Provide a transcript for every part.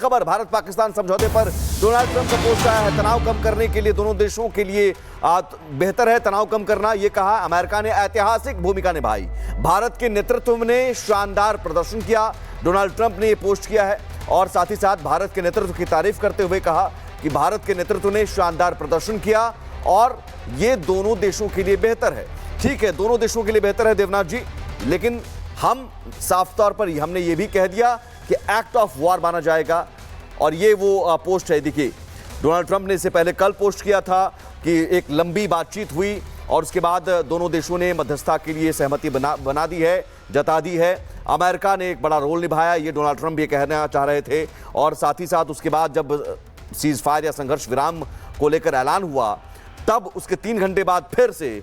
खबर, भारत पाकिस्तान समझौते पर डोनाल्ड ट्रंप का पोस्ट आया है। तनाव कम करने के लिए दोनों देशों के लिए बेहतर है तनाव कम करना, यह कहा। अमेरिका ने ऐतिहासिक भूमिका निभाई, भारत के नेतृत्व ने शानदार प्रदर्शन किया, डोनाल्ड ट्रंप ने यह पोस्ट किया है। और साथ ही साथ भारत के नेतृत्व की तारीफ करते हुए कहा कि भारत के नेतृत्व ने शानदार प्रदर्शन किया और यह दोनों देशों के लिए बेहतर है। ठीक है, दोनों देशों के लिए बेहतर है देवनाथ जी, लेकिन हम साफ तौर पर हमने ये भी कह दिया कि एक्ट ऑफ वॉर माना जाएगा। और ये वो पोस्ट है, देखिए डोनाल्ड ट्रंप ने इससे पहले कल पोस्ट किया था कि एक लंबी बातचीत हुई और उसके बाद दोनों देशों ने मध्यस्थता के लिए सहमति बना दी है, जता दी है। अमेरिका ने एक बड़ा रोल निभाया, ये डोनाल्ड ट्रंप ये कहना चाह रहे थे। और साथ ही साथ उसके बाद जब सीज फायर या संघर्ष विराम को लेकर ऐलान हुआ, तब उसके 3 घंटे बाद फिर से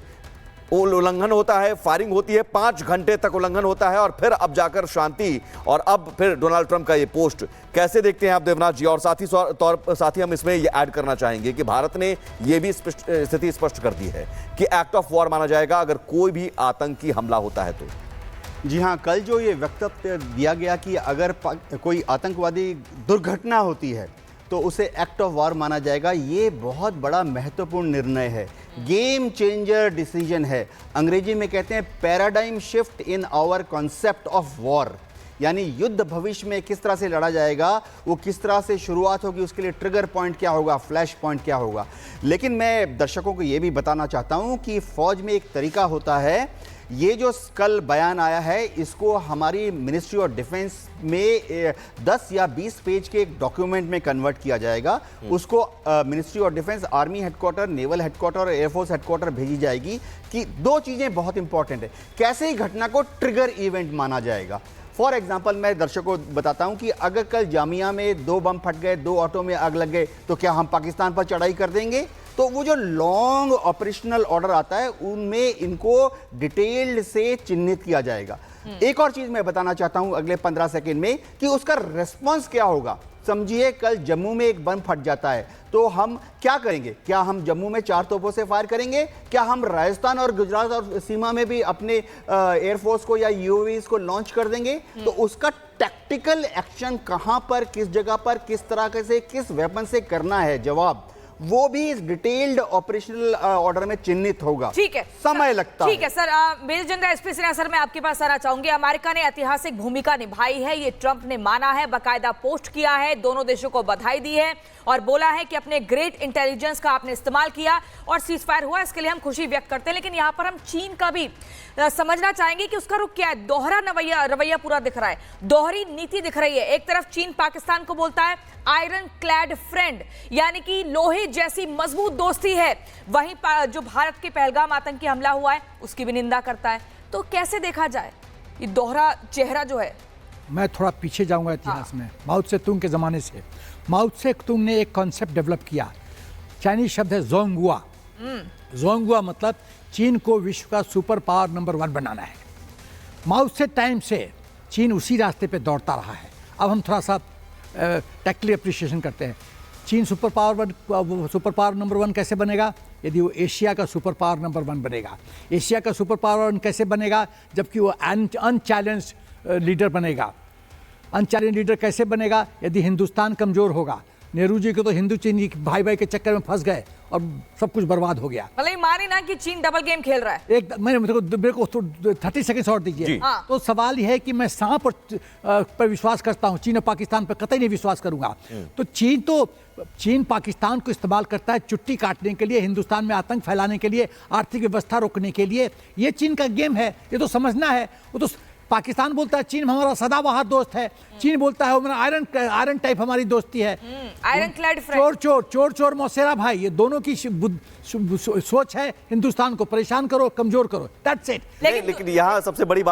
उल्लंघन होता है, फायरिंग होती है, 5 घंटे तक उल्लंघन होता है और फिर अब जाकर शांति। और अब फिर डोनाल्ड ट्रंप का ये पोस्ट कैसे देखते हैं आप देवनाथ जी? और साथ ही हम इसमें ये ऐड करना चाहेंगे कि भारत ने ये भी स्थिति स्पष्ट कर दी है कि एक्ट ऑफ वॉर माना जाएगा अगर कोई भी आतंकी हमला होता है तो। जी हाँ, कल जो ये वक्तव्य दिया गया कि अगर कोई आतंकवादी दुर्घटना होती है तो उसे एक्ट ऑफ वॉर माना जाएगा, ये बहुत बड़ा महत्वपूर्ण निर्णय है, गेम चेंजर डिसीजन है। अंग्रेजी में कहते हैं paradigm shift in our concept of war, यानी युद्ध भविष्य में किस तरह से लड़ा जाएगा, वो किस तरह से शुरुआत होगी, उसके लिए ट्रिगर पॉइंट क्या होगा, फ्लैश पॉइंट क्या होगा। लेकिन मैं दर्शकों को ये भी बताना चाहता हूँ कि फौज में एक तरीका होता है, ये जो कल बयान आया है इसको हमारी मिनिस्ट्री ऑफ डिफेंस में 10 या 20 पेज के एक डॉक्यूमेंट में कन्वर्ट किया जाएगा। उसको ministry of defence, army headquarter, naval headquarter और एयरफोर्स हेडक्वार्टर भेजी जाएगी कि 2 चीज़ें बहुत इंपॉर्टेंट है, कैसे ही घटना को ट्रिगर इवेंट माना जाएगा। फॉर एग्जाम्पल मैं दर्शकों को बताता हूं कि अगर कल जामिया में 2 बम फट गए, 2 ऑटो में आग लग गए, तो क्या हम पाकिस्तान पर चढ़ाई कर देंगे? तो वो जो लॉन्ग ऑपरेशनल ऑर्डर आता है उनमें इनको डिटेल्ड से चिन्हित किया जाएगा। एक और चीज मैं बताना चाहता हूं अगले 15 सेकंड में कि उसका रेस्पॉन्स क्या होगा। समझिए कल जम्मू में एक बम फट जाता है तो हम क्या करेंगे? क्या हम जम्मू में 4 तोपों से फायर करेंगे? क्या हम राजस्थान और गुजरात और सीमा में भी अपने एयरफोर्स को या यूएवीज को लॉन्च कर देंगे? तो उसका टैक्टिकल एक्शन कहां पर, किस जगह पर, किस तरह से, किस वेपन से करना है, जवाब वो भी इस डिटेल्ड ऑपरेशनल ऑर्डर में चिन्हित होगा। ठीक है, समय लगता है। ठीक है sir, major general SP Sinha sir, मैं आपके पास आना चाहूंगी। अमेरिका ने ऐतिहासिक भूमिका निभाई है, ये ट्रंप ने माना है, बाकायदा पोस्ट किया है, दोनों देशों को बधाई दी है और बोला है कि अपने ग्रेट इंटेलिजेंस का आपने इस्तेमाल किया और सीज फायर हुआ, इसके लिए हम खुशी व्यक्त करते हैं। लेकिन यहां पर हम चीन का भी समझना चाहेंगे कि उसका रुख क्या है। दोहरा रवैया पूरा दिख रहा है, दोहरी नीति दिख रही है। एक तरफ चीन पाकिस्तान को बोलता है आयरन क्लैड फ्रेंड, यानी कि लोहे जैसी मजबूत दोस्ती है, वहीं जो भारत के पहलगाम आतंकी हमला हुआ है उसकी भी निंदा करता है। तो कैसे देखा जाए ये दोहरा चेहरा जो है? मैं थोड़ा पीछे जाऊंगा इतिहास में, माओ त्से तुंग के ज़माने से। माओ त्से तुंग ने एक कॉन्सेप्ट डेवलप किया, चाइनीज शब्द है जोंगुआ। जोंगुआ मतलब चीन को विश्व का सुपर पावर नंबर 1 बनाना है। माओ त्से टाइम से चीन उसी रास्ते पे दौड़ता रहा है। अब हम थोड़ा सा टेक्निकली अप्रिशिएशन करते हैं। चीन सुपर पावर नंबर 1 कैसे बनेगा? यदि वो एशिया का सुपर पावर नंबर 1 बनेगा। एशिया का सुपर पावर 1 कैसे बनेगा? जबकि वो अनचैलेंज लीडर बनेगा। अनचैलेंज लीडर कैसे बनेगा? यदि हिंदुस्तान कमजोर होगा। नेहरू जी को तो हिंदू चीनी भाई के चक्कर में फंस गए और सब कुछ बर्बाद हो गया। मतलब माने ना कि चीन डबल गेम खेल रहा है। एक मेरे को 30 सेकंड और दीजिए। तो सवाल यह है कि मैं सांप पर विश्वास करता हूं, चीन और पाकिस्तान पर कतई नहीं विश्वास करूंगा। तो चीन पाकिस्तान को इस्तेमाल करता है चुट्टी काटने के लिए, हिंदुस्तान में आतंक फैलाने के लिए, आर्थिक व्यवस्था रोकने के लिए। ये चीन का गेम है, ये तो समझना है। वो तो पाकिस्तान बोलता है चीन हमारा सदाबहार दोस्त है, चीन बोलता है हमारा आयरन टाइप हमारी दोस्ती है। Iron clad friend. चोर मौसेरा भाई, ये दोनों की सोच है हिंदुस्तान को परेशान करो, कमजोर करो, दैट्स इट। लेकिन यहाँ सबसे बड़ी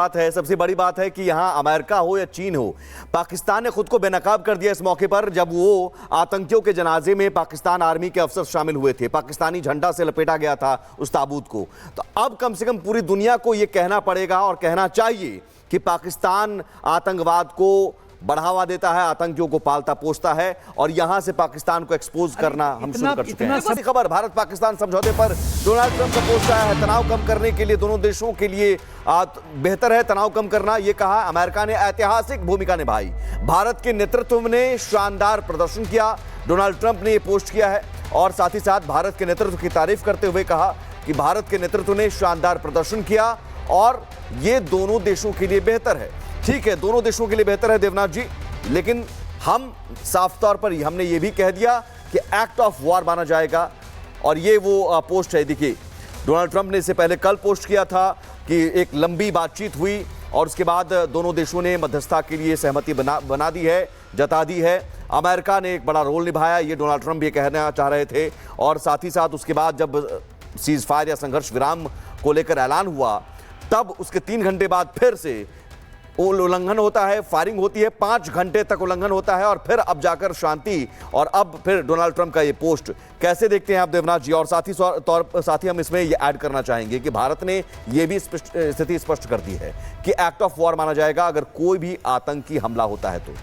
बात है कि यहाँ अमेरिका हो या चीन हो, पाकिस्तान ने खुद को बेनकाब कर दिया इस मौके पर जब वो आतंकियों के जनाजे में पाकिस्तान आर्मी के अफसर शामिल हुए थे, पाकिस्तानी झंडा से लपेटा गया था उस ताबूत को। तो अब कम से कम पूरी दुनिया को यह कहना पड़ेगा और कहना चाहिए कि पाकिस्तान आतंकवाद को बढ़ावा देता है, आतंकियों को पालता पोसता है और यहां से पाकिस्तान को एक्सपोज करना हम शुरू कर चुके हैं। बड़ी खबर, भारत पाकिस्तान समझौते पर डोनाल्ड ट्रंप का पोस्ट आया है। तनाव कम करने के लिए दोनों देशों के लिए बेहतर है तनाव कम करना, यह कहा अमेरिका ने ऐतिहासिक भूमिका निभाई। भारत के नेतृत्व ने शानदार प्रदर्शन किया, डोनाल्ड ट्रंप ने यह पोस्ट किया है और साथ ही साथ भारत के नेतृत्व की तारीफ करते हुए कहा कि भारत के नेतृत्व ने शानदार प्रदर्शन किया और यह दोनों देशों के लिए बेहतर है। ठीक है, दोनों देशों के लिए बेहतर है देवनाथ जी, लेकिन हम साफ तौर पर हमने ये भी कह दिया कि एक्ट ऑफ वॉर माना जाएगा और ये वो पोस्ट है। देखिए, डोनाल्ड ट्रंप ने इससे पहले कल पोस्ट किया था कि एक लंबी बातचीत हुई और उसके बाद दोनों देशों ने मध्यस्थता के लिए सहमति बना दी है, जता दी है। अमेरिका ने एक बड़ा रोल निभाया, ये डोनाल्ड ट्रंप ये कहना चाह रहे थे। और साथ ही साथ उसके बाद जब सीज फायर या संघर्ष विराम को लेकर ऐलान हुआ, तब उसके 3 घंटे बाद फिर से उल्लंघन होता है, फायरिंग होती है, 5 घंटे तक उल्लंघन होता है और फिर अब जाकर शांति। और अब फिर डोनाल्ड ट्रंप का ये पोस्ट कैसे देखते हैं आप देवनाथ जी? और साथ ही हम इसमें ये ऐड करना चाहेंगे कि भारत ने ये भी स्थिति स्पष्ट कर दी है कि एक्ट ऑफ वॉर माना जाएगा अगर कोई भी आतंकी हमला होता है तो।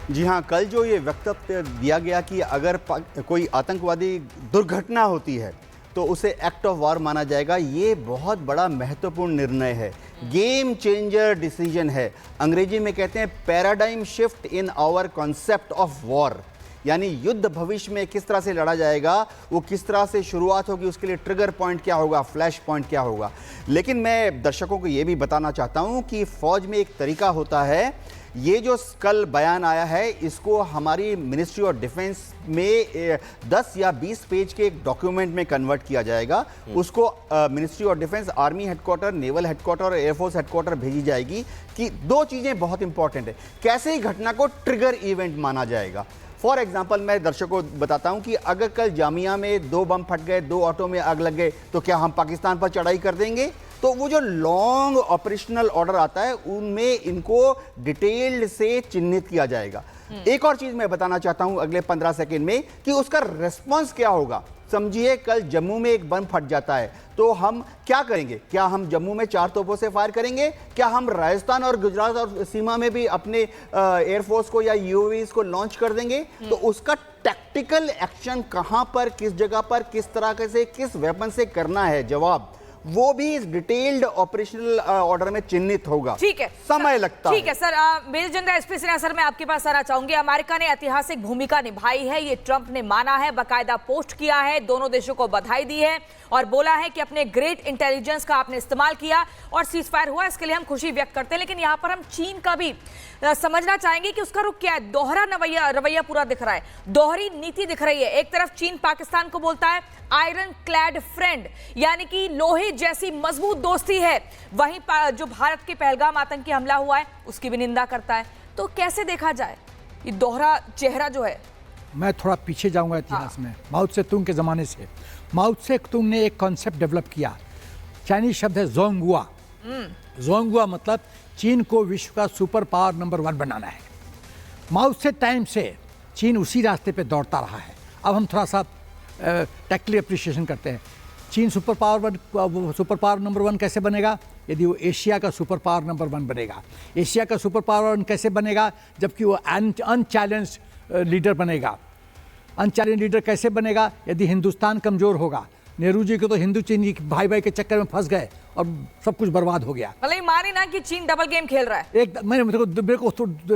जी हाँ, कल जो ये वक्तव्य दिया गया कि अगर कोई आतंकवादी दुर्घटना होती है तो उसे एक्ट ऑफ वॉर माना जाएगा, ये बहुत बड़ा महत्वपूर्ण निर्णय है, गेम चेंजर डिसीजन है। अंग्रेजी में कहते हैं paradigm shift in our concept of war, यानी युद्ध भविष्य में किस तरह से लड़ा जाएगा, वो किस तरह से शुरुआत होगी, उसके लिए ट्रिगर पॉइंट क्या होगा, फ्लैश पॉइंट क्या होगा। लेकिन मैं दर्शकों को ये भी बताना चाहता हूँ कि फौज में एक तरीका होता है, ये जो कल बयान आया है इसको हमारी मिनिस्ट्री ऑफ डिफेंस में 10 या 20 पेज के एक डॉक्यूमेंट में कन्वर्ट किया जाएगा। उसको ministry of defence, army headquarter, naval headquarter और एयरफोर्स हेडक्वार्टर भेजी जाएगी कि 2 चीज़ें बहुत इंपॉर्टेंट है, कैसे ही घटना को ट्रिगर इवेंट माना जाएगा। फॉर एग्जाम्पल मैं दर्शकों को बताता हूं कि अगर कल जामिया में 2 बम फट गए, 2 ऑटो में आग लग गए, तो क्या हम पाकिस्तान पर चढ़ाई कर देंगे? तो वो जो लॉन्ग ऑपरेशनल ऑर्डर आता है उनमें इनको डिटेल्ड से चिन्हित किया जाएगा। एक और चीज मैं बताना चाहता हूं अगले 15 सेकंड में कि उसका रेस्पॉन्स क्या होगा। समझिए कल जम्मू में एक बम फट जाता है तो हम क्या करेंगे? क्या हम जम्मू में 4 तोपों से फायर करेंगे? क्या हम राजस्थान और गुजरात और सीमा में भी अपने एयरफोर्स को या यूएवीज को लॉन्च कर देंगे? तो उसका टैक्टिकल एक्शन कहां पर, किस जगह पर, किस तरह से, किस वेपन से करना है, जवाब वो भी इस डिटेल्ड ऑपरेशनल ऑर्डर में चिन्हित होगा। ठीक है, समय लगता है। ठीक है sir, major general SP Sinha sir, मैं आपके पास आना चाहूंगी। अमेरिका ने ऐतिहासिक भूमिका निभाई है, ये ट्रंप ने माना है, बाकायदा पोस्ट किया है, दोनों देशों को बधाई दी है और बोला है कि अपने ग्रेट इंटेलिजेंस का आपने इस्तेमाल किया और सीज फायर हुआ, इसके लिए हम खुशी व्यक्त करते हैं। लेकिन यहां पर हम चीन का भी समझना चाहेंगे कि उसका रुख क्या है। दोहरा रवैया पूरा दिख रहा है, दोहरी नीति दिख रही है। एक तरफ चीन पाकिस्तान को बोलता है आयरन क्लैड फ्रेंड, यानी कि लोहे जैसी मजबूत दोस्ती है, वहीं जो भारत के पहलगाम आतंकी हमला हुआ है उसकी भी निंदा करता है। तो कैसे देखा जाए ये दोहरा चेहरा जो है? मैं थोड़ा पीछे जाऊंगा इतिहास में, माओ त्से तुंग के ज़माने से। माओ त्से तुंग ने एक कॉन्सेप्ट डेवलप किया, चाइनीज शब्द है जोंगुआ। जोंगुआ मतलब चीन को विश्व का सुपर पावर नंबर 1 बनाना है। माओ त्से टाइम से चीन उसी रास्ते पे दौड़ता रहा है। अब हम थोड़ा सा टेक्निकली अप्रिशिएशन करते हैं। चीन सुपर पावर नंबर 1 कैसे बनेगा? यदि वो एशिया का सुपर पावर नंबर 1 बनेगा। एशिया का सुपर पावर 1 कैसे बनेगा? जबकि वो अनचैलेंज लीडर बनेगा। अनचैलेंज लीडर कैसे बनेगा? यदि हिंदुस्तान कमजोर होगा। नेहरू जी को तो हिंदू चीनी भाई के चक्कर में फंस गए और सब कुछ बर्बाद हो गया। भले ही माने ना कि चीन डबल गेम खेल रहा है। मेरे को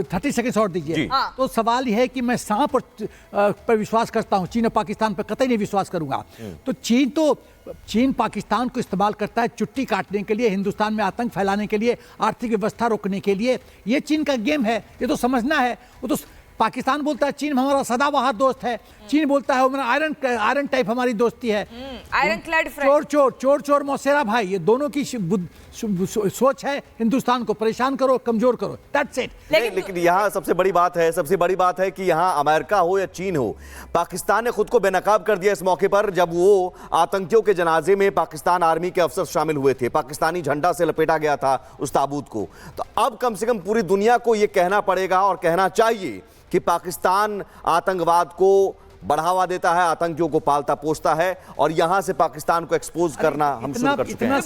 30 सेकंड और दीजिए। तो सवाल यह है कि मैं सांप पर विश्वास करता हूं, चीन और पाकिस्तान पर कतई नहीं विश्वास करूंगा। तो चीन पाकिस्तान को इस्तेमाल करता है चुट्टी काटने के लिए, हिंदुस्तान में आतंक फैलाने के लिए, आर्थिक व्यवस्था रोकने के लिए। ये चीन का गेम है, ये तो समझना है। वो तो पाकिस्तान बोलता है चीन हमारा सदाबहार दोस्त है, चीन बोलता है हमारा आयरन टाइप हमारी दोस्ती है। आयरन क्लैड फ्रेंड, चोर मौसेरा भाई, ये दोनों की सोच है हिंदुस्तान को परेशान करो, कमजोर करो, दैट्स इट। लेकिन यहाँ सबसे बड़ी बात है कि यहाँ अमेरिका हो या चीन हो, पाकिस्तान ने खुद को बेनकाब कर दिया इस मौके पर जब वो आतंकियों के जनाजे में पाकिस्तान आर्मी के अफसर शामिल हुए थे, पाकिस्तानी झंडा से लपेटा गया था उस ताबूत को। तो अब कम से कम पूरी दुनिया को यह कहना पड़ेगा और कहना चाहिए कि पाकिस्तान आतंकवाद को बढ़ावा देता है, आतंकियों को पालता पोसता है और यहां से पाकिस्तान को एक्सपोज करना हम शुरू कर चुके हैं।